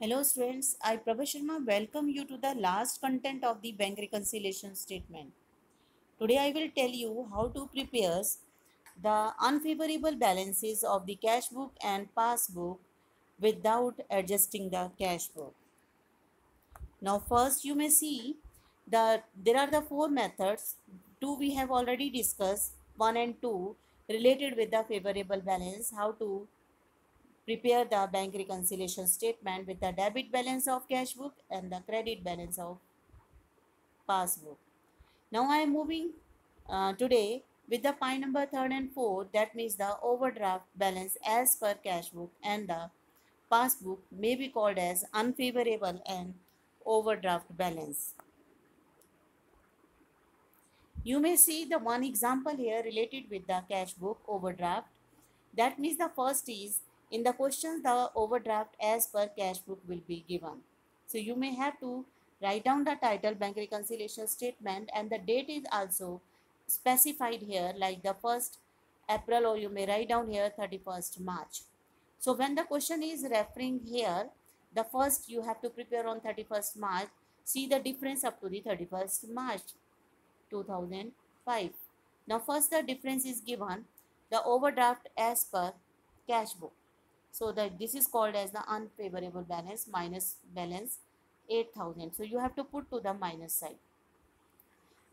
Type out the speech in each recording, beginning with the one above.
Hello students, I Prabha Sharma welcome you to the last content of the bank reconciliation statement. Today I will tell you how to prepare the unfavorable balances of the cash book and passbook without adjusting the cash book. Now first you may see that there are the four methods. Two we have already discussed, one and two related with the favorable balance, how to prepare the bank reconciliation statement with the debit balance of cash book and the credit balance of passbook. Now I am moving today with the point number 3rd and 4th, that means the overdraft balance as per cash book and the passbook may be called as unfavorable and overdraft balance. You may see the one example here related with the cash book overdraft. That means the first is in the questions the overdraft as per cash book will be given. So you may have to write down the title bank reconciliation statement and the date is also specified here like the 1st April, or you may write down here 31st March. So when the question is referring here, the first you have to prepare on 31st March, see the difference up to the 31st March 2005. Now first the difference is given the overdraft as per cash book. So that this is called as the unfavorable balance minus balance 8,000. So you have to put to the minus side.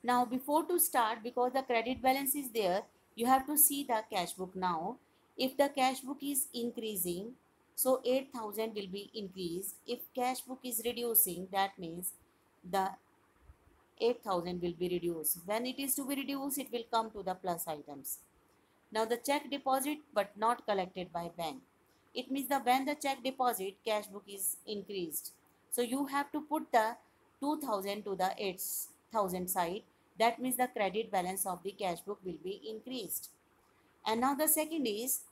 Now before to start, because the credit balance is there, you have to see the cash book now. If the cash book is increasing, so 8,000 will be increased. If cash book is reducing, that means the 8,000 will be reduced. When it is to be reduced, it will come to the plus items. Now the check deposit but not collected by bank. It means that when the check deposit cash book is increased. So you have to put the 2,000 to the 8,000 side. That means the credit balance of the cash book will be increased. And now the second is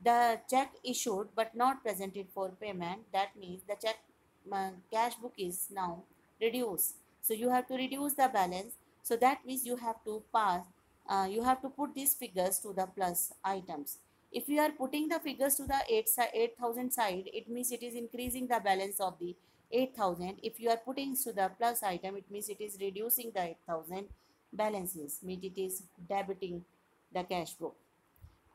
the check issued but not presented for payment. That means the check cash book is now reduced. So you have to reduce the balance. So that means you have to you have to put these figures to the plus items. If you are putting the figures to the 8,000 side, it means it is increasing the balance of the 8,000. If you are putting to the plus item, it means it is reducing the 8,000 balances, means it is debiting the cash book.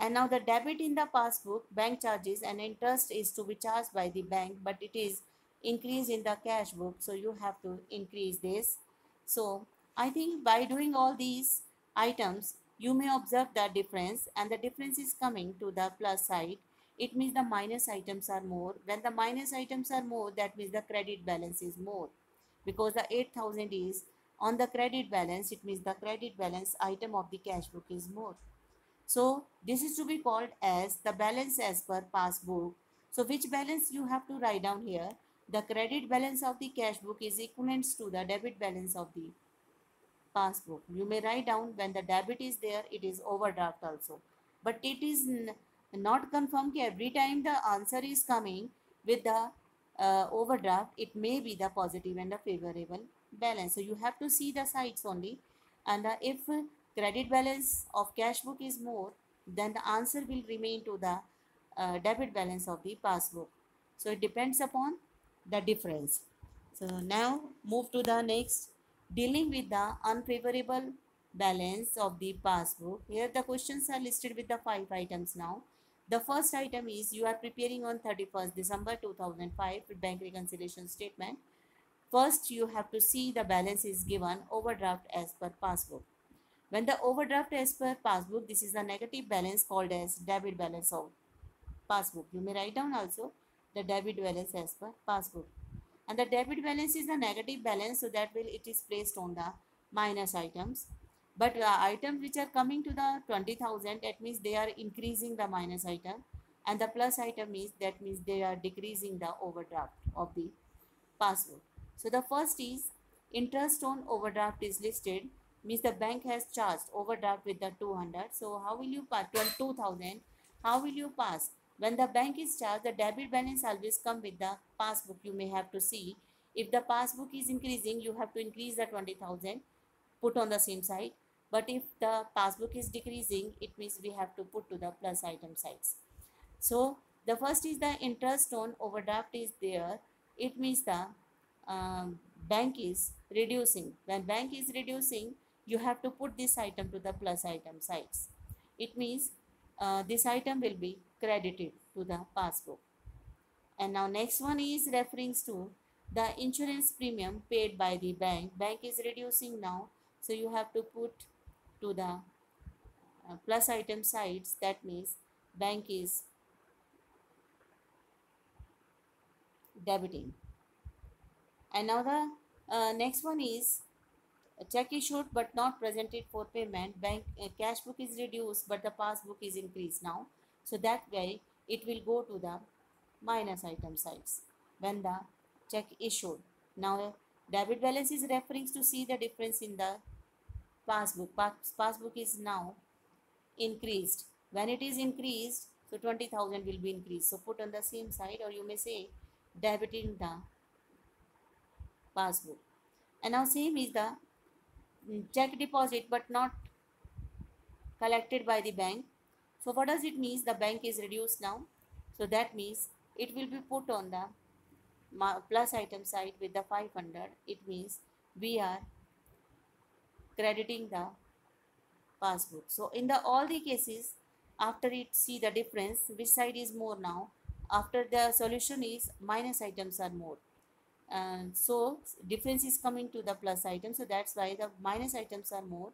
And now the debit in the passbook, bank charges and interest is to be charged by the bank, but it is increased in the cash book. So you have to increase this. So I think by doing all these items, you may observe the difference, and the difference is coming to the plus side. It means the minus items are more. When the minus items are more, that means the credit balance is more. Because the 8,000 is on the credit balance, it means the credit balance item of the cash book is more. So this is to be called as the balance as per passbook. So which balance you have to write down here? The credit balance of the cash book is equivalent to the debit balance of the passbook. You may write down when the debit is there, it is overdraft also. But it is not confirmed every time the answer is coming with the overdraft, it may be the positive and the favorable balance. So you have to see the sides only. And if credit balance of cash book is more, then the answer will remain to the debit balance of the passbook. So it depends upon the difference. So now move to the next, dealing with the unfavorable balance of the passbook. Here the questions are listed with the 5 items now. The first item is you are preparing on 31st December 2005 with bank reconciliation statement. First you have to see the balance is given overdraft as per passbook. When the overdraft as per passbook, this is a negative balance called as debit balance of passbook. You may write down also the debit balance as per passbook. And the debit balance is a negative balance, so that will it is placed on the minus items. But items which are coming to the 20,000, that means they are increasing the minus item, and the plus item is that means they are decreasing the overdraft of the passbook. So the first is interest on overdraft is listed, means the bank has charged overdraft with the 200. So how will you pass 22,000? How will you pass? When the bank is charged, the debit balance always come with the passbook. You may have to see if the passbook is increasing, you have to increase the 20,000, put on the same side. But if the passbook is decreasing, it means we have to put to the plus item sides. So the first is the interest on overdraft is there. it means the bank is reducing. When bank is reducing, you have to put this item to the plus item sides. It means this item will be credited to the passbook. And now next one is referring to the insurance premium paid by the bank. Bank is reducing now, so you have to put to the plus item sides. That means bank is debiting. And now the next one is a check issued but not presented for payment. Bank cash book is reduced but the passbook is increased now. So that way it will go to the minus item sides when the check issued. Now debit balance is referring to see the difference in the passbook. Passbook is now increased. When it is increased, so 20,000 will be increased. So put on the same side, or you may say debiting the passbook. And now same is the check deposit but not collected by the bank. So what does it mean? The bank is reduced now. So that means it will be put on the plus item side with the 500. It means we are crediting the passbook. So in the all the cases, after it see the difference, which side is more now? After the solution is minus items are more. And so difference is coming to the plus item, so that's why the minus items are more.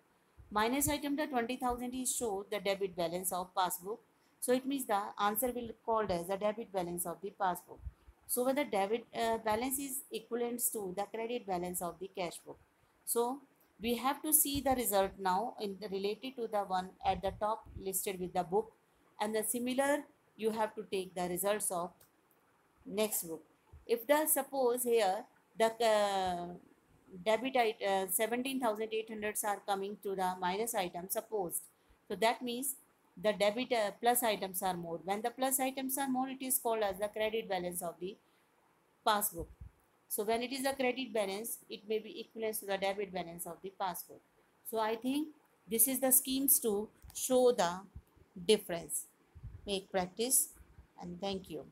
Minus item the 20,000 is show the debit balance of passbook, so it means the answer will called as the debit balance of the passbook. So when the debit balance is equivalent to the credit balance of the cash book, so we have to see the result now in the related to the one at the top listed with the book, and the similar you have to take the results of next book. If the suppose here the debit 17,800 are coming to the minus item supposed, so that means the debit plus items are more. When the plus items are more, it is called as the credit balance of the passbook. So when it is a credit balance, it may be equivalent to the debit balance of the passbook. So I think this is the schemes to show the difference. Make practice, and thank you.